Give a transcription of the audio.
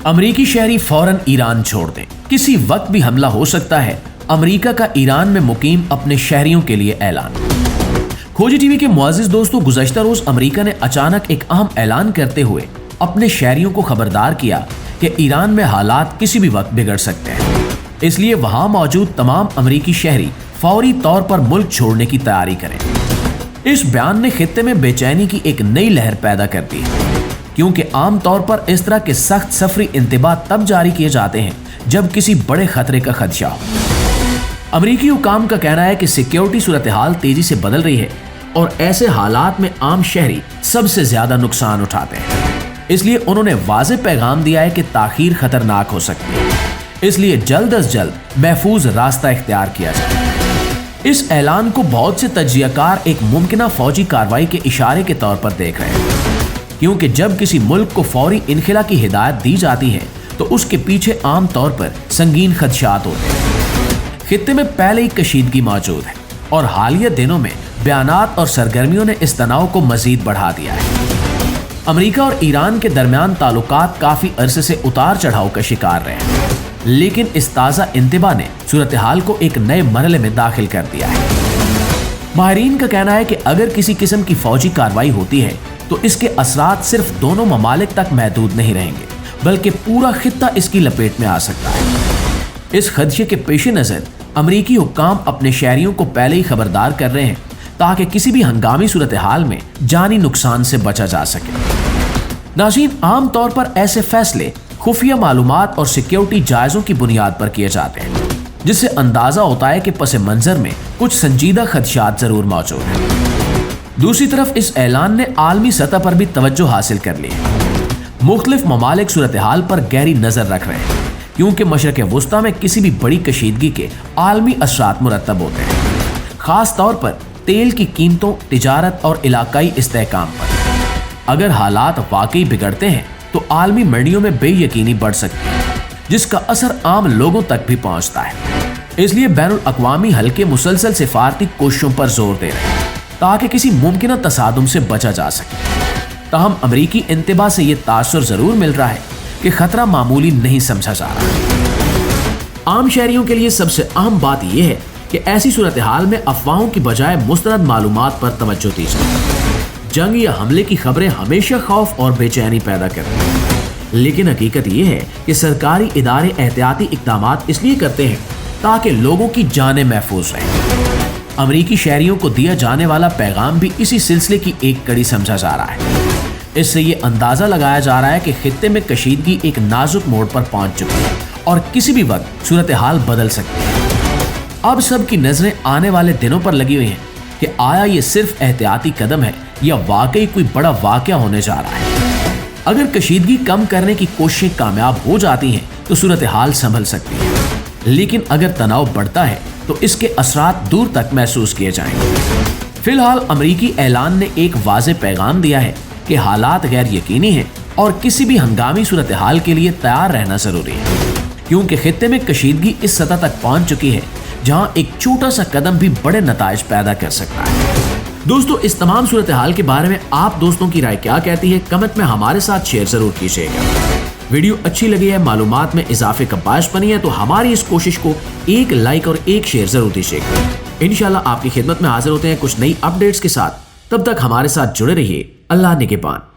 अमरीकी शहरी फौरन ईरान छोड़ दें, किसी वक्त भी हमला हो सकता है। अमरीका का ईरान में मुकीम अपने शहरियों के लिए ऐलान। खोजी टीवी के मुअज़्ज़िज़ दोस्तों, गुज़श्ता रोज अमरीका ने अचानक एक अहम ऐलान करते हुए अपने शहरियों को खबरदार किया कि ईरान में हालात किसी भी वक्त बिगड़ सकते हैं, इसलिए वहां मौजूद तमाम अमरीकी शहरी फौरी तौर पर मुल्क छोड़ने की तैयारी करें। इस बयान ने खित्ते में बेचैनी की एक नई लहर पैदा कर दी, क्योंकि आमतौर पर इस तरह के सख्त सफरी इंतबाह तब जारी किए जाते हैं जब किसी बड़े खतरे का खदशा हो। अमरीकी हुकाम का कहना है कि सिक्योरिटी सूरत हाल तेजी से बदल रही है और ऐसे हालात में आम शहरी सबसे ज्यादा नुकसान उठाते हैं। इसलिए उन्होंने वाज़ेह पैगाम दिया है कि ताखीर खतरनाक हो सकती है, इसलिए जल्द अज जल्द महफूज रास्ता इख्तियार किया जाए। इस ऐलान को बहुत से तज्जियाकार एक मुमकिना फौजी कार्रवाई के इशारे के तौर पर देख रहे हैं, क्योंकि जब किसी मुल्क को फौरी इनखिला की हिदायत दी जाती है तो उसके पीछे आम तौर पर संगीन खदशात होते हैं। खित्ते में पहले ही कशीदगी मौजूद है और हालिया दिनों में बयानात और सरगर्मियों ने इस तनाव को मजीद बढ़ा दिया है। अमरीका और ईरान के दरमियान ताल्लुकात काफी अरसे से उतार चढ़ाव का शिकार रहे हैं, लेकिन इस ताज़ा इंतबा ने सूरत हाल को एक नए मरहले में दाखिल कर दिया है। माहिरीन का कहना है कि अगर किसी किस्म की फौजी कार्रवाई होती है तो इसके असरात सिर्फ दोनों ममालिक तक महदूद नहीं रहेंगे, बल्कि पूरा खित्ता इसकी लपेट में आ सकता है। इस खदशे के पेश नज़र अमरीकी हुक्काम अपने शहरियों को पहले ही खबरदार कर रहे हैं, ताकि किसी भी हंगामी सूरत हाल में जानी नुकसान से बचा जा सके। नाज़रीन, आम तौर पर ऐसे फैसले खुफिया मालूमात और सिक्योरिटी जायजों की बुनियाद पर किए जाते हैं, जिससे अंदाजा होता है कि पस मंजर में कुछ संजीदा खदशात जरूर मौजूद हैं। दूसरी तरफ इस ऐलान ने आलमी सतह पर भी तवज्जो हासिल कर ली है। मुख्तलिफ ममालिक सूरत हाल पर गहरी नजर रख रहे हैं, क्योंकि मशरक़ वुस्ता में किसी भी बड़ी कशीदगी के आलमी असरात मुरतब होते हैं, खास तौर पर तेल की कीमतों, तिजारत और इलाकाई इस्तेहकाम पर। अगर हालात वाकई बिगड़ते हैं तो आलमी मंडियों में बेयकीनी बढ़ सकती है, जिसका असर आम लोगों तक भी पहुंचता है। इसलिए बैनुल अक़वामी हल के मुसलसल सिफारती कोशिशों पर जोर दे रहे हैं, ताकि किसी मुमकिन तसादुम से बचा जा सके। ताहम अमरीकी इंतबा से ये तासुर जरूर मिल रहा है कि खतरा मामूली नहीं समझा जा रहा। आम शहरियों के लिए सबसे अहम बात यह है कि ऐसी सूरत हाल में अफवाहों की बजाय मुस्तनद मालूमात पर तवज्जो दी जाए। जंग या हमले की खबरें हमेशा खौफ और बेचैनी पैदा करती हैं, लेकिन हकीकत यह है कि सरकारी इदारे एहतियाती इक़दामात इसलिए करते हैं ताकि लोगों की जानें महफूज रहें। अमरीकी शहरियों को दिया जाने वाला पैगाम भी इसी सिलसिले की एक कड़ी समझा जा रहा है। इससे ये अंदाजा लगाया जा रहा है कि खित्ते में कशीदगी एक नाजुक मोड़ पर पहुंच चुकी है और किसी भी वक्त सूरत हाल बदल सकती है। अब सबकी नजरें आने वाले दिनों पर लगी हुई हैं कि आया ये सिर्फ एहतियाती कदम है या वाकई कोई बड़ा वाकया होने जा रहा है। अगर कशीदगी कम करने की कोशिशें कामयाब हो जाती हैं तो सूरत हाल संभल सकती है, लेकिन अगर तनाव बढ़ता है तो इसके असरात दूर तक महसूस किए जाएंगे। फिलहाल अमरीकी ऐलान ने एक वाज़ेह पैगाम दिया है कि हालात गैर यकीनी हैं और किसी भी हंगामी सूरत हाल के लिए तैयार रहना जरूरी है, क्योंकि खित्ते में कशीदगी इस सतह तक पहुंच चुकी है जहां एक छोटा सा कदम भी बड़े नताइज पैदा कर सकता है। दोस्तों, इस तमाम सूरत हाल के बारे में आप दोस्तों की राय क्या कहती है, कमेंट में हमारे साथ शेयर जरूर कीजिएगा। वीडियो अच्छी लगी है, मालूमात में इजाफे का बायस बनी है, तो हमारी इस कोशिश को एक लाइक और एक शेयर जरूर दीजिएगा। इंशाल्लाह आपकी खिदमत में हाजिर होते हैं कुछ नई अपडेट्स के साथ। तब तक हमारे साथ जुड़े रहिए। अल्लाह निगहबान।